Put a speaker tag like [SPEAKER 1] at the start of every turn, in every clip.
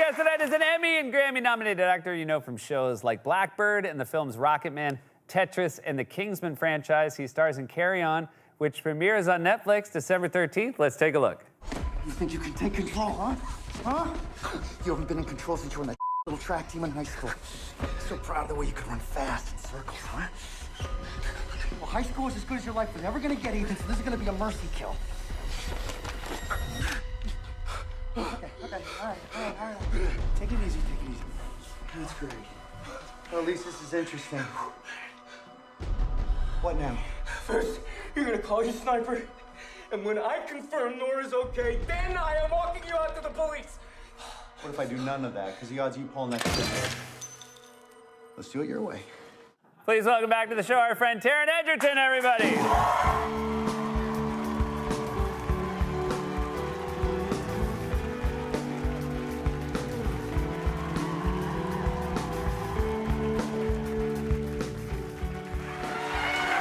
[SPEAKER 1] guest tonight is an Emmy and Grammy-nominated actor you know from shows like Blackbird and the films Rocketman, Tetris, and the Kingsman franchise. He stars in Carry On, which premieres on Netflix December 13th. Let's take a look.
[SPEAKER 2] You think you can take control, huh? Huh? You haven't been in control since you were in that little track team in high school. So proud of the way you could run fast in circles, huh? Well, high school is as good as your life. We're never gonna get even, so this is gonna be a mercy kill. Okay, all right. Take it easy. That's great. Well, at least this is interesting. What now?
[SPEAKER 3] First, you're gonna call your sniper, and when I confirm Nora's okay, then I am walking you out to the police.
[SPEAKER 2] What if I do none of that? Because the odds of you pulling that shit. Let's do it your way.
[SPEAKER 1] Please welcome back to the show our friend Taron Egerton, everybody.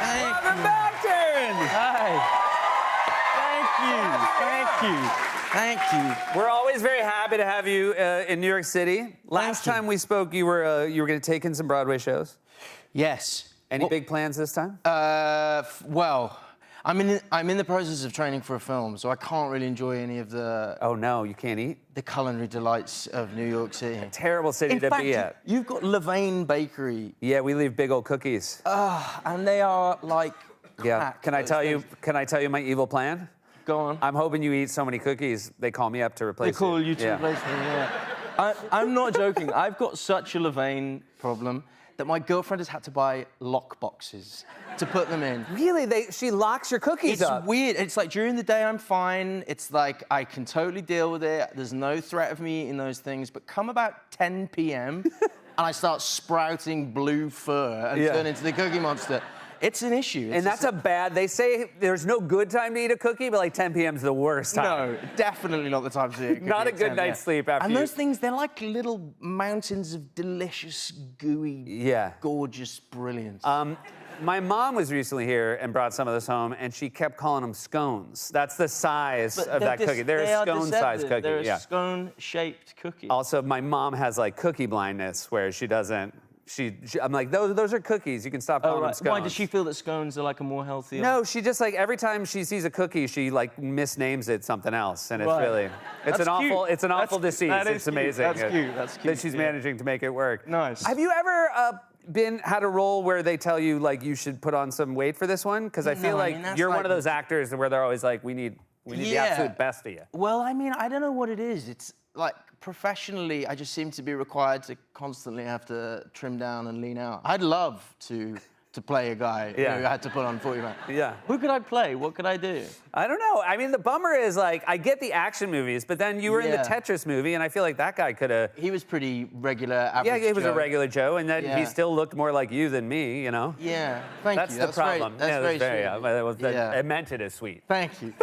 [SPEAKER 1] Welcome back, Taron.
[SPEAKER 4] Hi. Thank you.
[SPEAKER 1] We're always very happy to have you in New York City. Last time we spoke, you were going to take in some Broadway shows.
[SPEAKER 4] Yes.
[SPEAKER 1] Any big plans this time?
[SPEAKER 4] Well, I'm in the process of training for a film, so I can't really enjoy any of the
[SPEAKER 1] Oh no, you can't eat?
[SPEAKER 4] the culinary delights of New York City.
[SPEAKER 1] Terrible city
[SPEAKER 4] In
[SPEAKER 1] to
[SPEAKER 4] fact,
[SPEAKER 1] be at.
[SPEAKER 4] you've got Levain Bakery,
[SPEAKER 1] Yeah, we leave big old cookies.
[SPEAKER 4] and they are like
[SPEAKER 1] Yeah.
[SPEAKER 4] crack.
[SPEAKER 1] Can I
[SPEAKER 4] Those
[SPEAKER 1] tell you my evil plan?
[SPEAKER 4] Go on.
[SPEAKER 1] I'm hoping you eat so many cookies, they call me up to replace
[SPEAKER 4] They call you to
[SPEAKER 1] Yeah.
[SPEAKER 4] replace me, yeah. I'm not joking. I've got such a Levain problem that my girlfriend has had to buy lock boxes to put them in.
[SPEAKER 1] Really? She locks your cookies
[SPEAKER 4] It's
[SPEAKER 1] up?
[SPEAKER 4] weird. It's like during the day I'm fine. It's like I can totally deal with it. There's no threat of me eating those things. But come about 10 p.m. and I start sprouting blue fur and turn into the Cookie Monster. It's an issue.
[SPEAKER 1] And that's they say there's no good time to eat a cookie, but like 10 p.m. is the worst time.
[SPEAKER 4] No, definitely not the time to eat a cookie.
[SPEAKER 1] Not a
[SPEAKER 4] at
[SPEAKER 1] good
[SPEAKER 4] 10,
[SPEAKER 1] night's sleep after
[SPEAKER 4] And
[SPEAKER 1] you-
[SPEAKER 4] those things, they're like little mountains of delicious, gooey, gorgeous brilliance.
[SPEAKER 1] My mom was recently here and brought some of this home, and she kept calling them scones. That's the size of that cookie. They're a scone-sized cookie.
[SPEAKER 4] They're a scone-shaped cookie.
[SPEAKER 1] Also, my mom has like cookie blindness, where she doesn't. I'm like, those are cookies. You can stop calling them scones.
[SPEAKER 4] Why does she feel that scones are like a more healthy?
[SPEAKER 1] No, she just like every time she sees a cookie, she like misnames it something else, and it's really, it's an awful disease. It's amazing.
[SPEAKER 4] That's cute. That's cute.
[SPEAKER 1] That she's managing to make it work.
[SPEAKER 4] Nice.
[SPEAKER 1] Have you ever had a role where they tell you like you should put on some weight for this one? Because I feel you're one of those actors where they're always like, we need the absolute best of you.
[SPEAKER 4] Well, I mean, I don't know what it is. It's like professionally, I just seem to be required to constantly have to trim down and lean out. I'd love to play a guy who had to put on 40 pounds.
[SPEAKER 1] Yeah.
[SPEAKER 4] Who could I play? What could I do?
[SPEAKER 1] I don't know. I mean, the bummer is like, I get the action movies, but then you were in the Tetris movie, and I feel like that guy could have.
[SPEAKER 4] He was pretty regular, average
[SPEAKER 1] Yeah, he was
[SPEAKER 4] Joe.
[SPEAKER 1] a regular Joe, and then he still looked more like you than me, you know?
[SPEAKER 4] Yeah, thank
[SPEAKER 1] That's
[SPEAKER 4] you.
[SPEAKER 1] the problem.
[SPEAKER 4] That's very sweet.
[SPEAKER 1] I meant it as sweet.
[SPEAKER 4] Thank you.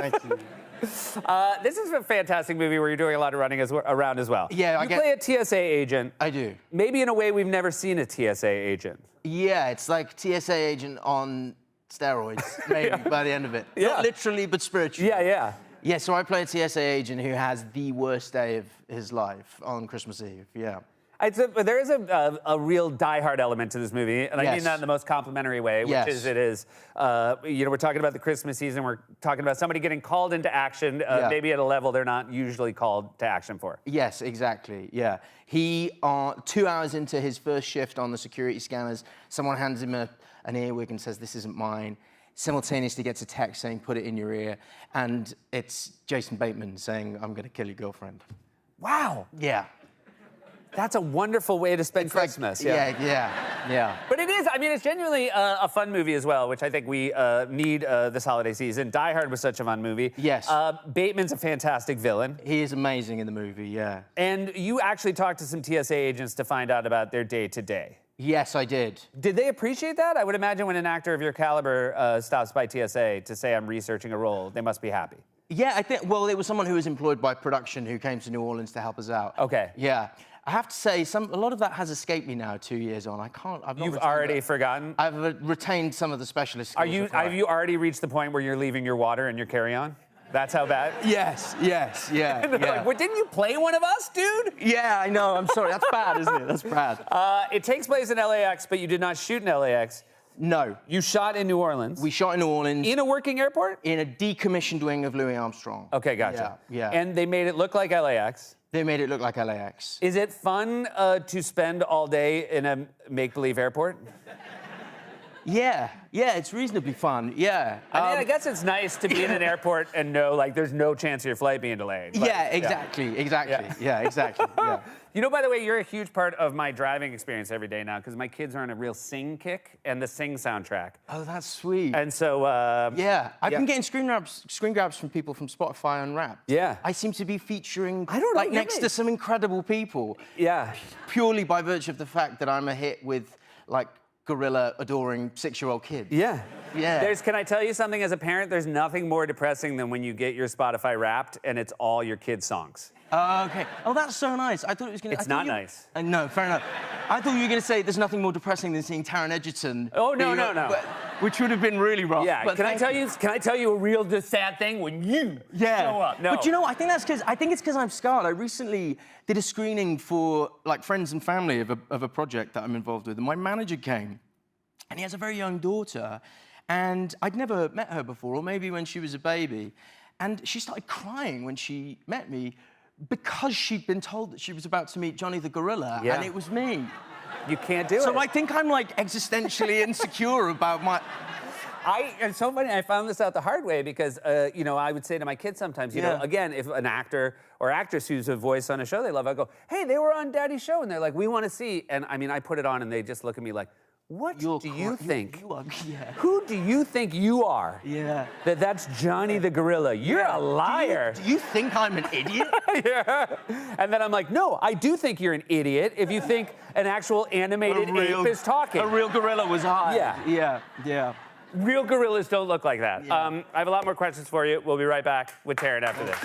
[SPEAKER 1] This is a fantastic movie where you're doing a lot of running around as well.
[SPEAKER 4] Yeah,
[SPEAKER 1] you play a TSA agent.
[SPEAKER 4] I do.
[SPEAKER 1] Maybe in a way we've never seen a TSA agent.
[SPEAKER 4] Yeah, it's like TSA agent on steroids, maybe, by the end of it.
[SPEAKER 1] Yeah.
[SPEAKER 4] Not literally, but spiritually.
[SPEAKER 1] Yeah.
[SPEAKER 4] Yeah, so I play a TSA agent who has the worst day of his life on Christmas Eve, yeah.
[SPEAKER 1] There is a real die-hard element to this movie, and I mean that in the most complimentary way, which is we're talking about the Christmas season, we're talking about somebody getting called into action, maybe at a level they're not usually called to action for.
[SPEAKER 4] Yes, exactly, yeah. He, 2 hours into his first shift on the security scanners, someone hands him an earwig and says, "This isn't mine." Simultaneously gets a text saying, "Put it in your ear," and it's Jason Bateman saying, "I'm gonna kill your girlfriend."
[SPEAKER 1] Wow.
[SPEAKER 4] Yeah.
[SPEAKER 1] That's a wonderful way to spend Christmas.
[SPEAKER 4] Yeah.
[SPEAKER 1] But it is, I mean, it's genuinely a fun movie as well, which I think we need this holiday season. Die Hard was such a fun movie.
[SPEAKER 4] Yes.
[SPEAKER 1] Bateman's a fantastic villain.
[SPEAKER 4] He is amazing in the movie, yeah.
[SPEAKER 1] And you actually talked to some TSA agents to find out about their day-to-day.
[SPEAKER 4] Yes, I did.
[SPEAKER 1] Did they appreciate that? I would imagine when an actor of your caliber stops by TSA to say, I'm researching a role, they must be happy.
[SPEAKER 4] Yeah, I think, well, it was someone who was employed by production who came to New Orleans to help us out.
[SPEAKER 1] Okay.
[SPEAKER 4] Yeah. I have to say, a lot of that has escaped me now, 2 years on. I've not
[SPEAKER 1] You've already forgotten?
[SPEAKER 4] I've retained some of the specialist skills.
[SPEAKER 1] Have you already reached the point where you're leaving your water and your carry-on? That's how bad?
[SPEAKER 4] Yes, yeah.
[SPEAKER 1] Like, well, didn't you play one of us, dude?
[SPEAKER 4] Yeah, I know. I'm sorry. That's bad, isn't it? That's bad.
[SPEAKER 1] It takes place in LAX, but you did not shoot in LAX.
[SPEAKER 4] No.
[SPEAKER 1] You shot in New Orleans.
[SPEAKER 4] We shot in New Orleans.
[SPEAKER 1] In a working airport?
[SPEAKER 4] In a decommissioned wing of Louis Armstrong.
[SPEAKER 1] Okay, gotcha.
[SPEAKER 4] Yeah.
[SPEAKER 1] And they made it look like LAX.
[SPEAKER 4] They made it look like LAX.
[SPEAKER 1] Is it fun to spend all day in a make-believe airport?
[SPEAKER 4] Yeah, it's reasonably fun, yeah.
[SPEAKER 1] I mean, I guess it's nice to be in an airport and know, like, there's no chance of your flight being delayed. But,
[SPEAKER 4] yeah, exactly. Yeah.
[SPEAKER 1] You know, by the way, you're a huge part of my driving experience every day now, because my kids are on a real Sing kick and the Sing soundtrack.
[SPEAKER 4] Oh, that's sweet.
[SPEAKER 1] And so,
[SPEAKER 4] yeah, I've been getting screen grabs from people from Spotify Unwrapped.
[SPEAKER 1] Yeah.
[SPEAKER 4] I seem to be featuring,
[SPEAKER 1] I don't know,
[SPEAKER 4] like, next to some incredible people.
[SPEAKER 1] Yeah.
[SPEAKER 4] Purely by virtue of the fact that I'm a hit with, like, gorilla adoring 6-year-old kid.
[SPEAKER 1] Yeah.
[SPEAKER 4] Yeah.
[SPEAKER 1] Can I tell you something as a parent? There's nothing more depressing than when you get your Spotify Wrapped and it's all your kids' songs.
[SPEAKER 4] Okay. Oh, that's so nice. I thought it was going to...
[SPEAKER 1] It's not nice.
[SPEAKER 4] No, fair enough. I thought you were going to say there's nothing more depressing than seeing Taron Egerton.
[SPEAKER 1] Oh, no.
[SPEAKER 4] Which would have been really rough.
[SPEAKER 1] Yeah. Can I tell you a real sad thing? When you show up. No.
[SPEAKER 4] But you know, I think it's because I'm scarred. I recently did a screening for, like, friends and family of a project that I'm involved with, and my manager came, and he has a very young daughter, and I'd never met her before, or maybe when she was a baby, and she started crying when she met me because she'd been told that she was about to meet Johnny the Gorilla, and it was me.
[SPEAKER 1] You can't do it.
[SPEAKER 4] So I think I'm, like, existentially insecure about my...
[SPEAKER 1] It's so funny, I found this out the hard way because, you know, I would say to my kids sometimes, you know, again, if an actor or actress who's a voice on a show they love, I go, hey, they were on Daddy's show, and they're like, we want to see. And I mean, I put it on and they just look at me like, what do you think? Who do you think you are?
[SPEAKER 4] Yeah.
[SPEAKER 1] That's Johnny the Gorilla. You're a liar.
[SPEAKER 4] Do you think I'm an idiot?
[SPEAKER 1] Yeah. And then I'm like, no, I do think you're an idiot if you think an actual animated ape is talking.
[SPEAKER 4] A real gorilla was high.
[SPEAKER 1] Yeah. Real gorillas don't look like that.
[SPEAKER 4] Yeah.
[SPEAKER 1] I have a lot more questions for you. We'll be right back with Taron after this.